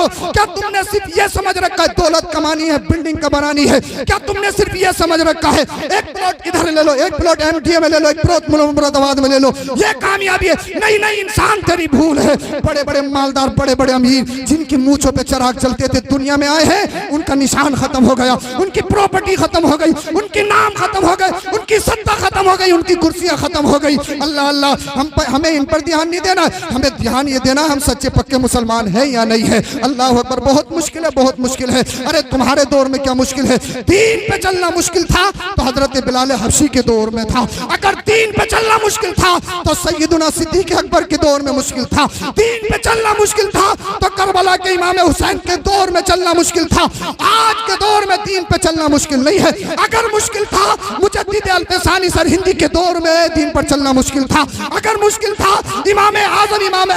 ہو؟ کیا تم نے صرف یہ سمجھ رکھا ہے دولت کمانی ہے، بلڈنگ کا بنانی ہے؟ کیا تم نے صرف یہ سمجھ رکھا ہے ایک پلاٹ ادھر لے لو، ایک پلاٹ ایم ٹی اے میں لے لو، ایک پلاٹ مراد آباد میں لے لو، یہ کامیابی ہے؟ نہیں نہیں، انسان تیری بھول ہے۔ بڑے بڑے مالدار، بڑے بڑے امیر جن کی مونچھوں پہ چراغ چلتے تھے دنیا میں آئے ہیں، ان کا نشان ختم ہو گیا، ان کی پراپرٹی ختم ہو گئی، ان کی نام ختم ہو گئے، ان کی سطح ختم ہو گئی، ان کی کرسیاں ختم ہو گئی۔ اللہ اللہ، ہمیں ان پر دھیان نہیں دینا، ہمیں دھیان یہ دینا ہم سچے پکے مسلمان ہیں یا نہیں ہے۔ اللہ اکبر، بہت مشکل ہے، بہت مشکل ہے۔ ارے تمہارے دور میں کیا مشکل ہے؟ دین پہ چلنا مشکل تھا تو حضرت بلال حبشی کے دور میں تھا۔ اگر دین پہ چلنا مشکل تھا تو سیدنا صدیق اکبر کے دور میں مشکل تھا۔ دین پہ چلنا مشکل تھا تو کربلا کے امام حسین کے دور میں چلنا مشکل تھا۔ آج کے دور میں دین پہ چلنا مشکل نہیں ہے۔ اگر مشکل تھا مجدد الفسانی سرہندی کے دور میں دین پر چلنا مشکل تھا، اگر مشکل تھا امام اعظم امام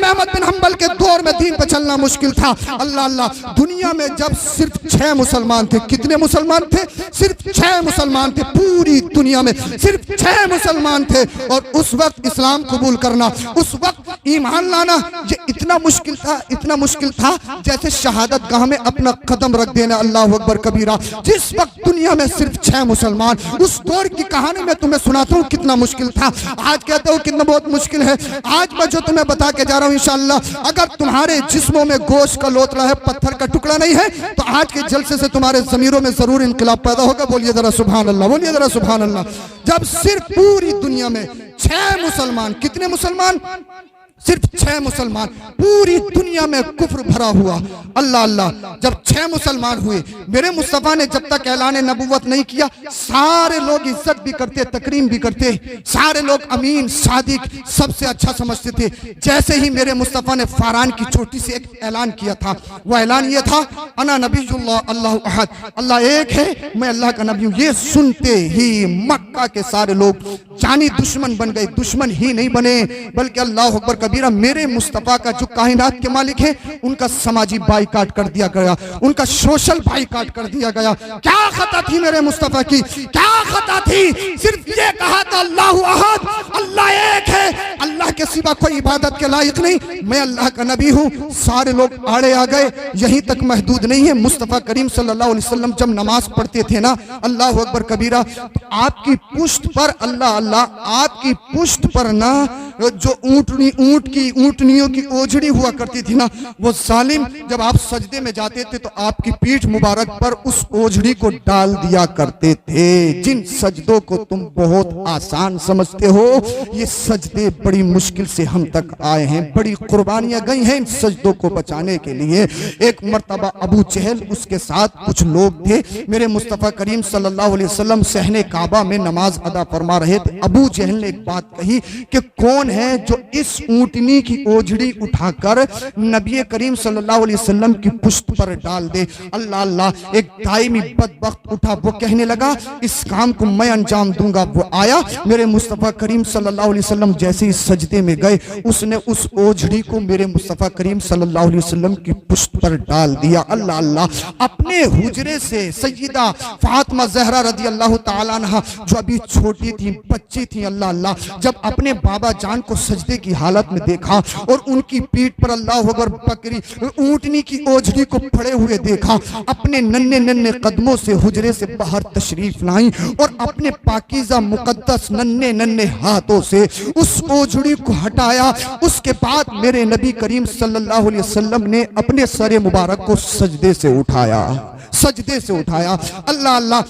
احمد بن حنبل کے دور میں دین پہ چلنا مشکل تھا۔ اللہ اللہ، دنیا میں جب صرف 6 مسلمان تھے، کتنے مسلمان تھے؟ صرف 6 مسلمان تھے، پوری دنیا میں صرف 6 مسلمان تھے، اور اس وقت اسلام قبول کرنا، اس وقت ایمان لانا یہ اتنا مشکل تھا، اتنا مشکل تھا جیسے شہادت گاہ میں اپنا قدم رکھ دینا۔ اللہ اکبر کبیرہ۔ جس وقت دنیا میں صرف 6 مسلمان، اس دور کی کہانی میں تمہیں سناتا ہوں کتنا مشکل تھا۔ آج کہتے ہو کتنا بہت مشکل ہے۔ آج میں جو تمہیں بتا کے جا رہا ہوں انشاءاللہ، اگر تمہارے جسموں میں گوشت کا لوتڑا ہے، پتھر کا ٹکڑا نہیں ہے، تو آج کے جلسے سے تمہارے ضمیروں میں ضرور انقلاب پیدا ہوگا۔ بولیے ذرا سبحان اللہ، بولیے ذرا سبحان اللہ۔ جب صرف پوری دنیا میں 6 مسلمان، کتنے مسلمان؟ صرف 6 مسلمان، پوری دنیا میں کفر بھرا ہوا۔ اللہ اللہ، جب 6 مسلمان ہوئے، میرے مصطفیٰ نے جب تک اعلان نبوت نہیں کیا، سارے لوگ عزت بھی کرتے، تکریم بھی کرتے، سارے لوگ امین صادق سب سے اچھا سمجھتے تھے۔ جیسے ہی میرے مصطفیٰ نے فاران کی چوٹی سے ایک اعلان کیا تھا، وہ اعلان یہ تھا، انا نبی اللہ اللہ احد، اللہ ایک ہے، میں اللہ کا نبی ہوں۔ یہ سنتے ہی مکہ کے سارے لوگ جانی دشمن بن گئے، دشمن ہی نہیں بنے بلکہ اللہ اکبر کبیرہ، میرے مصطفیٰ کا جو کائنات کے مالک ہے ان کا سماجی بائیکاٹ کر دیا گیا، ان کا سوشل بائیکاٹ کر دیا گیا۔ کیا خطا تھی میرے مصطفیٰ کی؟ کیا خطا تھی؟ صرف یہ کہا تھا اللہ احد، اللہ ایک ہے، اللہ کے سوا کوئی عبادت کے لائق نہیں، میں اللہ کا نبی ہوں۔ سارے لوگ آڑے آ گئے، یہیں تک محدود نہیں ہے۔ مصطفیٰ کریم صلی اللہ علیہ وسلم جب نماز پڑھتے تھے نا، اللہ اکبر کبیرہ، تو آپ کی پشت پر، اللہ اللہ، آپ کی پشت پر نا جو اونٹنیوں کی اوجڑی ہوا کرتی تھی نا، وہ ظالم جب آپ سجدے میں جاتے تھے تو آپ کی پیٹھ مبارک پر اس اوجڑی کو ڈال دیا کرتے تھے۔ جن سجدوں کو تم بہت آسان سمجھتے ہو، یہ سجدے بڑی مشکل سے ہم تک آئے ہیں، بڑی قربانیاں گئی ہیں ان سجدوں کو بچانے کے لیے۔ ایک مرتبہ ابو جہل اس کے ساتھ کچھ لوگ تھے، میرے مصطفیٰ کریم صلی اللہ علیہ وسلم صحن کعبہ میں نماز ادا فرما رہے تھے۔ ابو جہل نے ایک بات کہی کہ کون ہے جو اس اونٹنی کی اوجڑی اٹھا کر نبی کریم صلی اللہ علیہ وسلم کی پشت پر ڈال دے؟ اللہ اللہ، ایک دائمی بدبخت اٹھا، وہ کہنے لگا اس کام کو میں انجام دوں گا۔ وہ آیا، میرے مصطفیٰ کریم صلی اللہ علیہ وسلم جیسے ہی سجدے میں گئے، اس نے اس اوجڑی کو میرے مصطفیٰ کریم صلی اللہ علیہ وسلم کی پشت پر ڈال دیا۔ اللہ اللہ، اپنے حجرے سے سیدہ فاطمہ زہرا رضی اللہ تعالیٰ عنہ جو ابھی چھوٹی تھی، بچی تھی، اللہ اللہ، جب اپنے بابا جان کو سجدے کی حالت میں دیکھا اور ان کی پیٹھ پر اللہ اکبر بکری اونٹنی کی اوجڑی کو پڑے ہوئے دیکھا، اپنے ننھے ننھے قدموں سے حجرے سے باہر تشریف لائیں اور اپنے پاکیزہ مقدس ننھے ننھے ہاتھوں سے اس اوجڑی کو ہٹایا۔ اس کے بعد میرے نبی کریم صلی اللہ علیہ وسلم نے اپنے سر مبارک کو سجدے سے اٹھایا، سجدے سے اٹھایا۔ اللہ اللہ،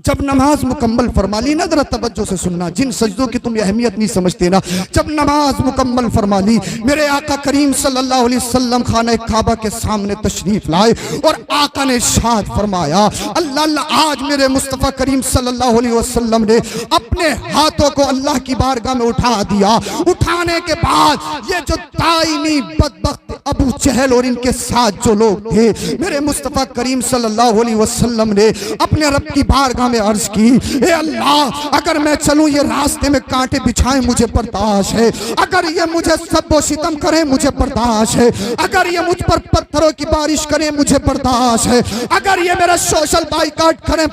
جب نماز مکمل فرما لی نا، ذرا توجہ سے سننا، جن سجدوں کی تم اہمیت نہیں سمجھتے نا، جب نماز مکمل فرما لی، میرے آقا کریم صلی اللہ علیہ وسلم خانہ کعبہ کے سامنے تشریف لائے اور آقا نے ارشاد فرمایا، اللہ اللہ، آج میرے مصطفیٰ کریم صلی اللہ علیہ وسلم نے اپنے ہاتھوں کو اللہ کی بارگاہ میں اٹھا دیا۔ اٹھانے کے بعد یہ جو دائمی بدبخت ابو جہل اور ان کے ساتھ جو لوگ تھے، میرے مصطفیٰ کریم صلی اللہ علیہ وسلم نے اپنے رب کی بارگاہ میں عرض کی، اے اللہ، اگر میں چلوں یہ راستے میں کانٹے بچھائیں مجھے برداشت ہے، اگر یہ مجھے سب و ستم کریں مجھے برداشت ہے، اگر یہ مجھ پر پتھروں کی بارش کریں مجھے برداشت ہے، اگر یہ میرا سوشل بائیکاٹ کریں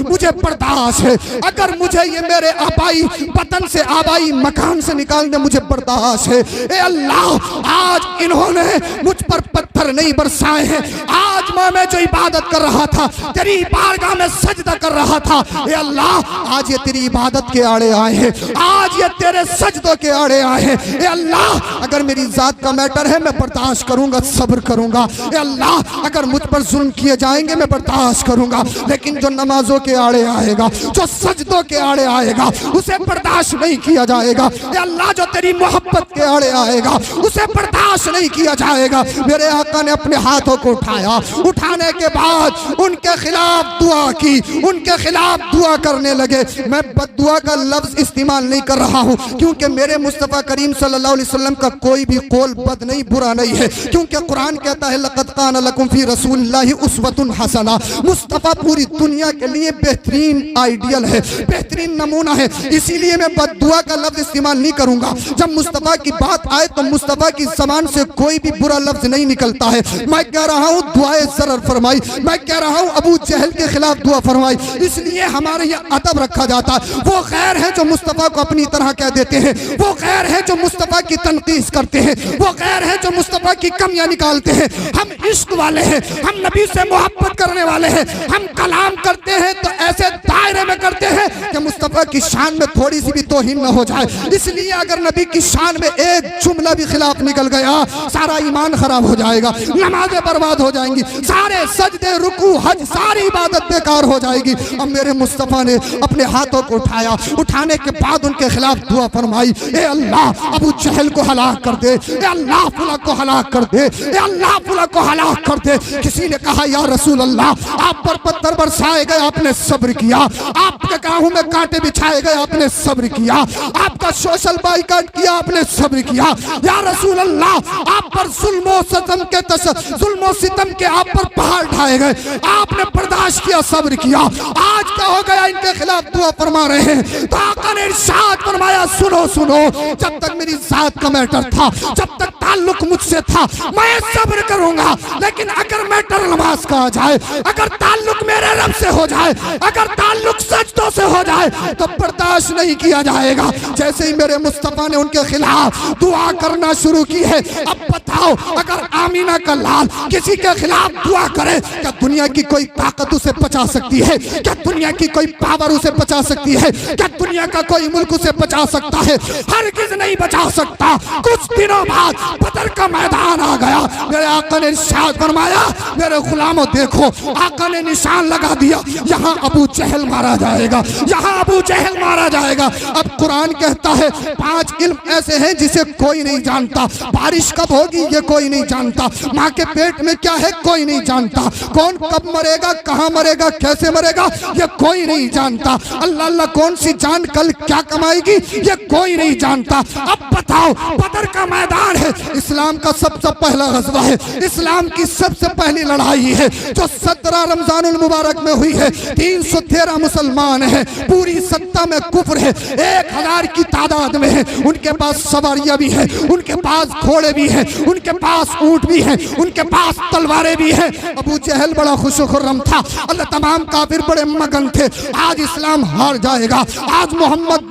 مجھے برداشت ہے، اگر مجھے یہ میرے آبائی وطن سے، آبائی مکان سے نکال دیں مجھے برداشت ہے۔ اے اللہ، آج انہوں نے مجھ پر پتھر पत्थर नहीं बरसाए हैं। आज मैं जो इबादत कर रहा था, तेरी बारगाह में सजदा कर रहा था, ए अल्लाह आज ये तेरी इबादत के आड़े आए हैं, आज ये तेरे सजदों के आड़े आए हैं। ए अल्लाह अगर मेरी जात का मैटर है मैं बर्दाश्त करूंगा, सब्र करूंगा। ए अल्लाह अगर मुझ पर जुल्म किए जाएंगे मैं बर्दाश्त करूंगा, लेकिन जो नमाजों के आड़े आएगा, जो सजदों के आड़े आएगा, उसे बर्दाश्त नहीं किया जाएगा। ए अल्लाह जो तेरी मोहब्बत के आड़े आएगा उसे बर्दाश्त नहीं किया जाएगा। मेरे आका ने अपने हाथों को उठाया, उठाने के बाद उनके खिलाफ दुआ की, उनके खिलाफ दुआ करने लगे। मैं बद्दुआ का लफ्ज इस्तेमाल नहीं कर रहा हूँ, क्योंकि मेरे मुस्तफ़ा करीम सल्लल्लाहु अलैहि वसल्लम का कोई भी कौल बद नहीं, बुरा नहीं है, क्योंकि कुरान कहता है लक़द कान लकुम फी रसूलिल्लाहि उस्वतुन हसना। मुस्तफ़ा पूरी दुनिया के लिए बेहतरीन आइडियल है, बेहतरीन नमूना है। इसीलिए मैं बद्दुआ का लफ्ज इस्तेमाल नहीं करूंगा। जब मुस्तफ़ा की बात आए तो मुस्तफ़ा की ज़बान से कोई भी बुरा लफ्ज नहीं निकलता है। मैं कह रहा हूँ दुआए ज़रर फरमाई, मैं कह रहा हूँ अबू जहल के खिलाफ दुआ फरमाई। इसलिए हमारे यहाँ अदब रखा जाता है। वो खैर है जो मुस्तफ़ा को अपनी तरह कह देते हैं, वो खैर है जो मुस्तफ़ा की तनकीस करते हैं, वो खैर है जो मुस्तफ़ा की कमियां निकालते हैं। हम इश्क वाले हैं, हम नबी से मोहब्बत करने वाले हैं। हम कलाम करते हैं तो ऐसे दायरे में करते हैं कि मुस्तफ़ा की शान में थोड़ी सी भी तौहीन न हो जाए। इसलिए अगर नबी की शान में एक जुमला भी खिलाफ निकल गया, सारा ईमान खराब हो जाएगा, नमाजें बर्बाद हो जाएंगी, सारे सजदे रुकू हज सारी इबादत बेकार हो जाएगी। अब मेरे मुस्तफ़ा ने अपने हाथों को उठाया, उठाने के बाद उनके खिलाफ दुआ फरमाई, ए अल्लाह अबू जहल को हलाक कर दे, ए अल्लाह फुला को हलाक कर दे, ए अल्लाह फुला को हलाक कर दे। किसी ने कहा या रसूल अल्लाह आप पर पत्थर बरसाए गए, आपने सब्र किया, आपके कांटों में कांटे बिछाए गए, आपने सब्र किया, आपका सोशल बाइकाट किया, आपने सब्र किया। या रसूल अल्लाह आप पर जुल्म और सितम के आप पर पहाड़ ढाए गए, आपने बर्दाश्त किया, सब्र किया। आज क्या हो गया, इनके खिलाफ दुआ फरमा रहे हैं। तो आका ने इरशाद फरमाया सुनो सुनो, जब तक मेरी जात का मैटर था, जब तक ताल्लुक मुझसे था, मैं सब्र करूंगा, लेकिन अगर मैटर नमाज का आ जाए, अगर ताल्लुक मेरे रब से हो जाए, अगर ताल्लुक सजदों से हो जाए तो बर्दाश्त नहीं किया जाएगा। जैसे ही मेरे मुस्तफ़ा ने उनके खिलाफ दुआ करना शुरू की है, अब बताओ अगर आमीना का लाल किसी के खिलाफ दुआ करे, क्या दुनिया की कोई ताकत उसे बचा सकती है? क्या दुनिया की कोई पावर उसे बचा सकती है? क्या दुनिया का कोई मुल्क उसे बचा सकता है? हरगिज़ नहीं बचा सकता। कुछ दिनों बाद बदर का मैदान आ गया, मेरे आका ने इरशाद फरमाया मेरे गुलामों देखो, आका ने निशान लगा दिया, यहाँ अबू जहल मारा जाएगा, यहाँ अबू जहल मारा जाएगा। अब कुरान कहता है 5 इल्म ऐसे हैं जिसे कोई नहीं जानता। बारिश कब होगी ये कोई नहीं जानता, माँ के पेट में क्या है कोई नहीं जानता, कौन कब मरेगा, कहाँ मरेगा, कैसे मरेगा ये कोई नहीं जानता। अल्लाह अल्लाह कौन सी जान कल क्या कमाएगी ये कोई नहीं जानता। अब बताओ बदर का मैदान है, इस्लाम का सबसे पहला गज़वा है, इस्लाम की सबसे पहली लड़ाई है जो 17 रमजानुल मुबारक में हुई है। 313 मुसलमान हैं, पूरी सत्ता में कुफ्र है, 1000 की तादाद में है। उनके पास सवारियां भी हैं, उनके पास घोड़े भी हैं, उनके पास ऊंट भी हैं, उनके पास तलवारें भी हैं। अबू जहल बड़ा खुश खुर्रम था, अल्लाह तमाम काफिर बड़े मगन थे, आज इस्लाम हार जाएगा, आज मोहम्मद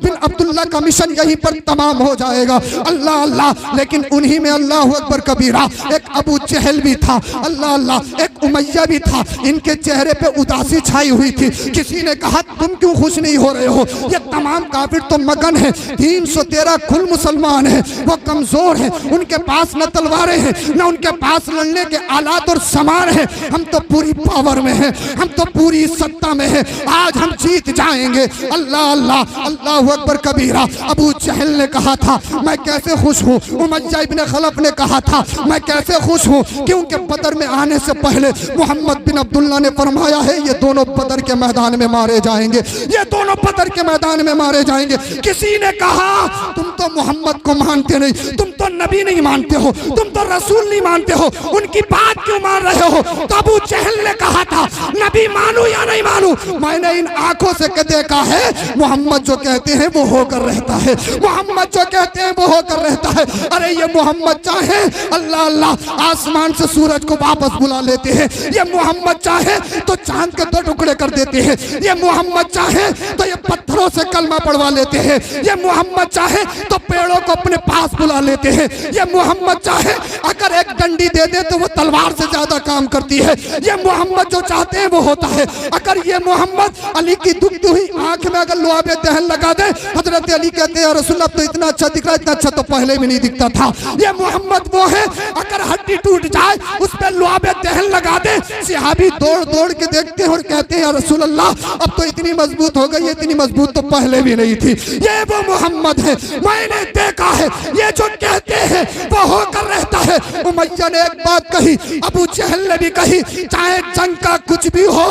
बिन अब्दुल्ला का मिशन यहीं पर तमाम हो जाएगा। अल्लाह अल्लाह, लेकिन उन्हीं में अल्लाह अकबर कबीरा एक अबू जहल भी था, अल्लाह अल्लाह एक उमैया भी था। इनके चेहरे पे उदासी छाई हुई थी। किसी ने कहा तुम क्यों खुश नहीं हो रहे हो, ये तमाम काफिर तो मगन है, 313 कुल मुसलमान हैं, वो कमजोर हैं, उनके पास न तलवारें हैं न उनके पास लड़ने के आलात और सामान है, हम तो पूरी पावर में हैं, हम तो पूरी सत्ता में हैं, आज हम जीत जाएंगे। अल्लाह अल्लाह अल्लाह अकबर कबीरा। अबू जहल ने कहा था मैं कैसे खुश हूँ, उमय्या इब्न खलफ ने कहा था मैं कैसे खुश हूँ, क्योंकि बदर में आने से पहले मोहम्मद बिन अब्दुल्ला ने फरमाया है ये दोनों बदर के मैदान में मारे जाएंगे, ये दोनों बदर के मैदान में मारे जाएंगे। किसी ने कहा तुम तो मोहम्मद को मानते नहीं, तुम तो नबी नहीं मानते हो, तुम तो रसूल नहीं मानते हो, उनकी बात बात क्यों मान रहे हो? तो अबू जहल ने कहा था नबी मानू या नहीं मानू, मैंने इन आंखों से देखा है मोहम्मद जो कहते हैं वो होकर रहता है, मोहम्मद जो कहते हैं वो होकर रहता है। अरे ये मोहम्मद चाहे अल्लाह अल्लाह आसमान से सूरज को वापस बुला लेते हैं, ये मोहम्मद चाहे तो चांद के 2 टुकड़े कर देते हैं, ये मोहम्मद चाहे तो ये पत्थरों से कलमा पढ़वा लेते हैं, ये मोहम्मद चाहे तो पेड़ों को अपने पास बुला लेते हैं, ये मोहम्मद चाहे अगर एक डंडी दे दे तो वो तलवार से ज्यादा काम करती है, ये मोहम्मद जो चाहते हैं वो होता है। अगर ये मोहम्मद अली की दुखती हुई आंख में अगर लुआब दहन लगा दे, हजरत अली कहते हैं रसूलुल्लाह तो इतना अच्छा दिख रहा है, इतना अच्छा तो पहले भी नहीं दिखता था। ये मोहम्मद वो है अगर हड्डी टूट जाए उस पर लुआब दहन लगा दे, सहाबी दौड़ दौड़ के देखते हैं और कहते हैं रसूलुल्लाह अब तो इतनी मजबूत हो गई, इतनी मजबूत तो पहले भी नहीं थी। ये वो मोहम्मद है, मैंने देखा है, ये जो कहते हैं वो होकर रहता है। उमैया ने एक बात कही, अबू जहल ने भी कही, चाहे जंग का कुछ भी हो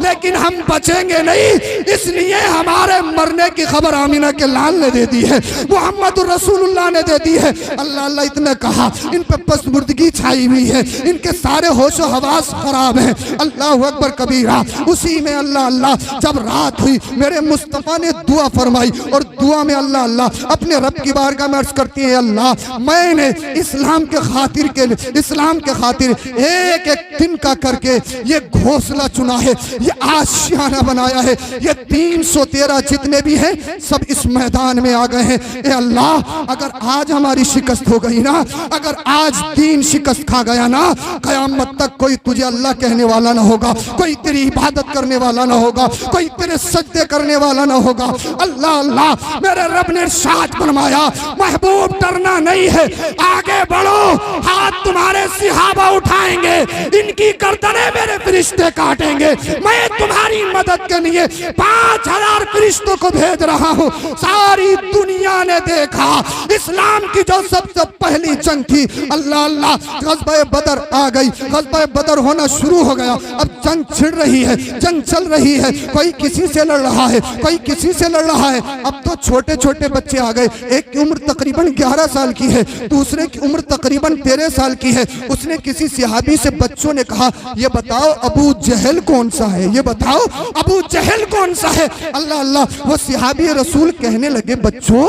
लेकिन हम बचेंगे नहीं, इसलिए हमारे मरने की खबर आमिना के लाल ने दे दी है, मोहम्मद रसूलुल्लाह ने दे दी है। अल्लाह अल्लाह इतने कहा, इन पे पसमुर्दगी छाई हुई है, इनके सारे होशो हवास खराब हैं। अल्लाह अकबर कबीरा। उसी में अल्लाह अल्लाह जब रात हुई मेरे मुस्तफ़ा ने दुआ फरमाई और दुआ में अल्लाह अल्लाह अपने रब की बारगाह में अर्ज करती है, अल्लाह मैंने इस्लाम के खातिर के लिए, इस्लाम के खातिर एक एक दिन का करके ये घोंसला चुना है, ये आशियाना बनाया है, ये 313 जितने भी हैं सब इस मैदान में आ गए हैं। ए अल्लाह अगर आज हमारी शिकस्त हो गई ना, अगर आज दीन शिकस्त खा गया ना, कयामत तक कोई तुझे अल्लाह कहने वाला ना होगा, कोई तेरी इबादत करने वाला ना होगा, कोई तेरे सजदे करने वाला ना होगा। अल्लाह अल्लाह मेरे रब ने इरशाद फरमाया, महबूब डरना नहीं है, आगे बढ़ो, हाथ तुम्हारे सिहाबा उठाएंगे, इनकी गर्दनें मेरे फरिश्ते काटेंगे, मैं तुम्हारी मदद के लिए 5000 फरिश्तों को भेज रहा हूँ। सारी दुनिया ने देखा इस्लाम की जो सबसे पहली जंग थी, अल्लाह अल्लाह ग़ज़वा बदर आ गई, ग़ज़वा बदर होना शुरू हो गया, अब जंग छिड़ रही है, जंग चल रही है, कोई किसी से लड़ रहा है, कोई किसी से लड़ रहा है। अब तो छोटे छोटे बच्चे आ गए, एक की उम्र तकरीबन 11 साल की है, दूसरे की उम्र तकरीबन 13 साल की है। उसने किसी सहाबी से बच्चों ने कहा, ये बताओ अबू जहल कौन सा है, ये बताओ अबू जहल कौन सा है। अल्लाह अल्लाह वो सहाबी रसूल कहने लगे, बच्चों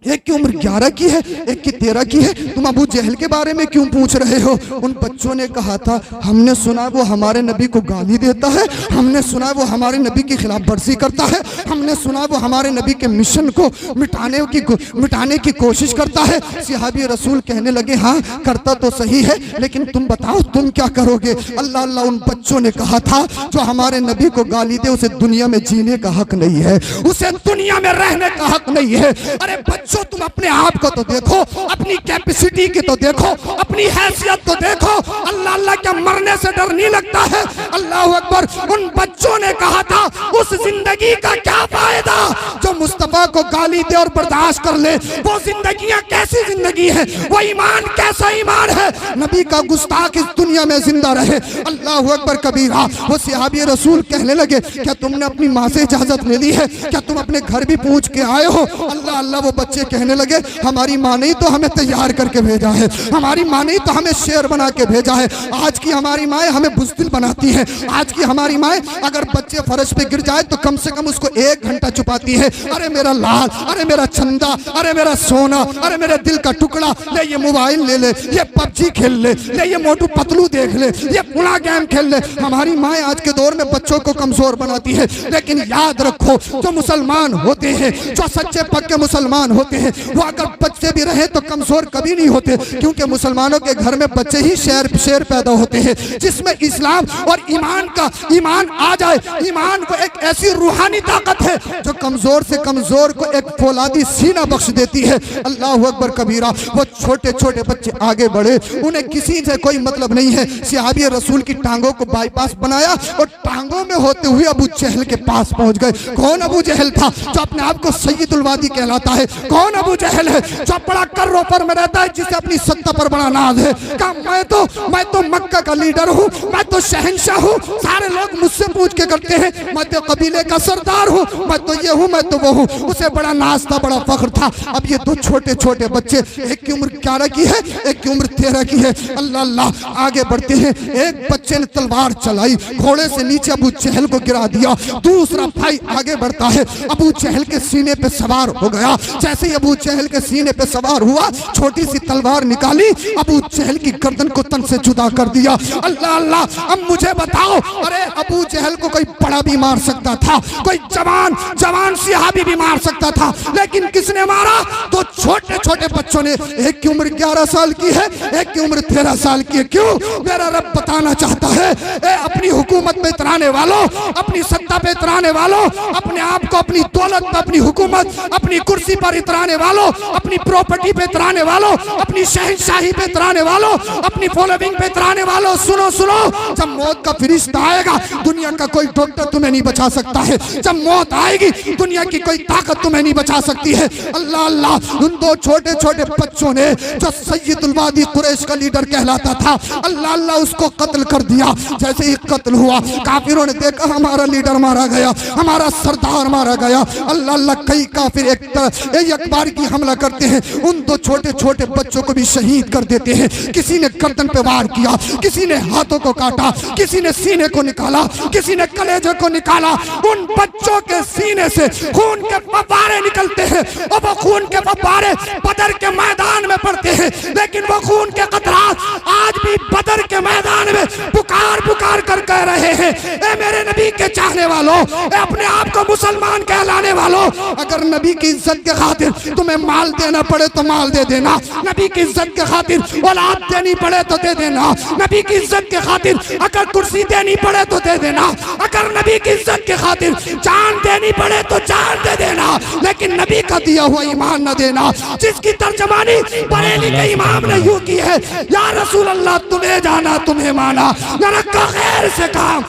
एक की उम्र 11 की है, एक की 13 की है, तुम अबू जहल के बारे में क्यों पूछ रहे हो? उन बच्चों ने कहा था, हमने सुना वो हमारे नबी को गाली देता है, हमने सुना वो हमारे नबी की खिलाफ वर्जी करता है, हमने सुना वो हमारे नबी के मिशन को मिटाने की कोशिश करता है। सहाबी रसूल कहने लगे, हाँ करता तो सही है, लेकिन तुम बताओ तुम क्या करोगे? अल्लाह अल्लाह उन बच्चों ने कहा था, जो हमारे नबी को गाली दे उसे दुनिया में जीने का हक नहीं है, उसे दुनिया में रहने का हक नहीं है। अरे बच्चों तुम अपने आप को तो देखो, अपनी कैपेसिटी की तो देखो, अपनी हैसियत तो देखो। अल्लाह अल्लाह क्या मरने से डर नहीं लगता है? अल्लाह अकबर। उन बच्चों ने कहा था, उस जिंदगी का क्या फायदा जो मुस्तफा को गाली दे और बर्दाश्त कर ले? वो जिंदगियां कैसी जिंदगी है, वो ईमान कैसा ईमान है? नबी का गुस्ताख इस दुनिया में जिंदा रहे। अल्लाह अकबर कबीरा। वो सहाबी रसूल कहने लगे, क्या तुमने अपनी माँ से इजाजत ले ली है? क्या तुम अपने घर भी पूछ के आए हो? अल्लाह अल्लाह वो बच्चे कहने लगे, हमारी माँ ने तो हमें तैयार करके भेजा है, हमारी माँ ने तो हमें शेर बना के भेजा है। आज की हमारी माँ हमें बुज़दिल बनाती है, आज की हमारी माँ अगर बच्चे फर्श पे गिर जाए तो कम से कम उसको 1 घंटा छुपाती है। अरे मेरा लाल, अरे मेरा चंदा, अरे मेरा सोना, अरे मेरे दिल का टुकड़ा, ले ये मोबाइल ले ले, ये पबजी खेल ले, ले ये मोटू पतलू देख ले, ये पुणा गेम खेल ले। हमारी माँ आज के दौर में बच्चों को कमजोर बनाती है। लेकिन याद रखो, जो मुसलमान होते हैं, जो सच्चे पक्के मुसलमान होते हैं, वो अगर बच्चे भी रहे तो कमजोर कभी नहीं होते, क्योंकि मुसलमानों के घर में बच्चे ही शेर पैदा होते हैं, जिसमें इस्लाम और ईमान आ जाए। ईमान को एक ऐसी रूहानी ताकत है जो कमजोर से कमजोर को एक फौलादी सीना बख्श देती है। अल्लाह अकबर कबीरा। वो छोटे छोटे बच्चे आगे बढ़े, उन्हें किसी से कोई मतलब नहीं है। सहाबी रसूल की टांगों को बाईपास बनाया और टांगों में होते हुए अबू जहल के पास पहुंच गए। कौन अबू जहल था जो अपने आप को सैयदुल वादी कहलाता है? कौन अबू जहल है जो बड़ा कर्रों पर में रहता है, जिसे अपनी सत्ता पर बड़ा नाज है? कहा मैं تو مکہ کا لیڈر ہوں, میں تو شہنشاہ ہوں, سارے لوگ مجھ سے پوچھ کے کرتے ہیں میں تو قبیلے کا سردار ہوں, میں تو یہ ہوں, میں تو وہ ہوں. اسے بڑا ناز تھا, بڑا فخر تھا. اب یہ دو چھوٹے چھوٹے بچے, ایک کی عمر 11 کی ہے, ایک کی عمر 13 کی ہے. اللہ اللہ, آگے بڑھتے ہیں. ایک بچے نے تلوار چلائی, گھوڑے سے نیچے ابو جہل کو گرا دیا. دوسرا بھائی آگے بڑھتا ہے, ابو جہل کے سینے پہ سوار ہو گیا. جیسے ہی ابو جہل کے سینے پہ سوار ہوا, چھوٹی سی تلوار نکالی, ابو جہل کی گردن کو تن سے جدا کر دیا. اللہ اللہ, اب مجھے بتاؤ, ارے ابو جہل کو کوئی بڑا بھی مار سکتا تھا, کوئی جوان صحابی بھی مار سکتا تھا, لیکن کس نے مارا؟ تو چھوٹے چھوٹے بچوں نے. ایک کی عمر 11 سال کی ہے, ایک کی عمر 13 سال کی ہے. کیوں؟ میرا رب بتانا چاہتا ہے, اے اپنی حکومت پہ اترانے والوں, اپنی سطح پہ اترانے والوں, اپنے آپ کو اپنی دولت پہ, اپنی حکومت, اپنی کرسی پر اترانے والوں, اپنی پراپرٹی پہ اترانے والوں, اپنی شہنشاہی پہ اترانے والوں, اپنی فالوئنگ پہ اترانے والوں, سنو سنو, جب موت کا فرشتہ آئے گا, دنیا کا کوئی ڈاکٹر تمہیں نہیں بچا سکتا ہے. جب موت آئے گی, دنیا کی کوئی طاقت تمہیں نہیں بچا سکتی ہے. اللہ اللہ, ان دو چھوٹے چھوٹے بچوں نے جو سید الوادی قریش کا لیڈر کہلاتا تھا, اللہ اللہ, اس کو قتل کر دیا. جیسے ہی قتل ہوا, کافروں نے دیکھا ہمارا لیڈر مارا گیا, ہمارا سردار مارا گیا. اللہ اللہ, کئی کافر ایک بار کی حملہ کرتے ہیں, ان دو چھوٹے چھوٹے بچوں کو بھی شہید کر دیتے ہیں. کسی نے گردن پہ وار کیا, کسی نے ہاتھوں کو کاٹا, کسی نے سینے کو نکالا, کسی نے کلیجے کو نکالا. ان بچوں کے سینے سے خون کے فوارے نکلتے ہیں, اور وہ خون کے فوارے بدر کے میدان میں پڑتے ہیں, لیکن وہ خون کے قطرات آج بھی بدر کے میدان میں پکار پکار کر کہہ رہے ہیں, اے میرے نبی کے چاہنے والوں, اے اپنے آپ کو مسلمان کہلانے والوں, اگر نبی کی عزت کے خاطر تمہیں مال دینا پڑے تو مال دے دینا, نبی کی عزت کے خاطر اولاد دینی پڑے تو دے دینا, نبی کی عزت کے خاطر اگر کرسی دینی پڑے تو دے دینا, اگر نبی کی عزت کے خاطر جان دینی پڑے تو جان دے دینا, لیکن نبی کا دیا ہوا ایمان نہ دینا. جس کی ترجمانی بریلی کے امام نے یوں کی ہے, یا رسول اللہ تمہیں جانا تمہیں مانا, نہ رکھا خیر سے کام.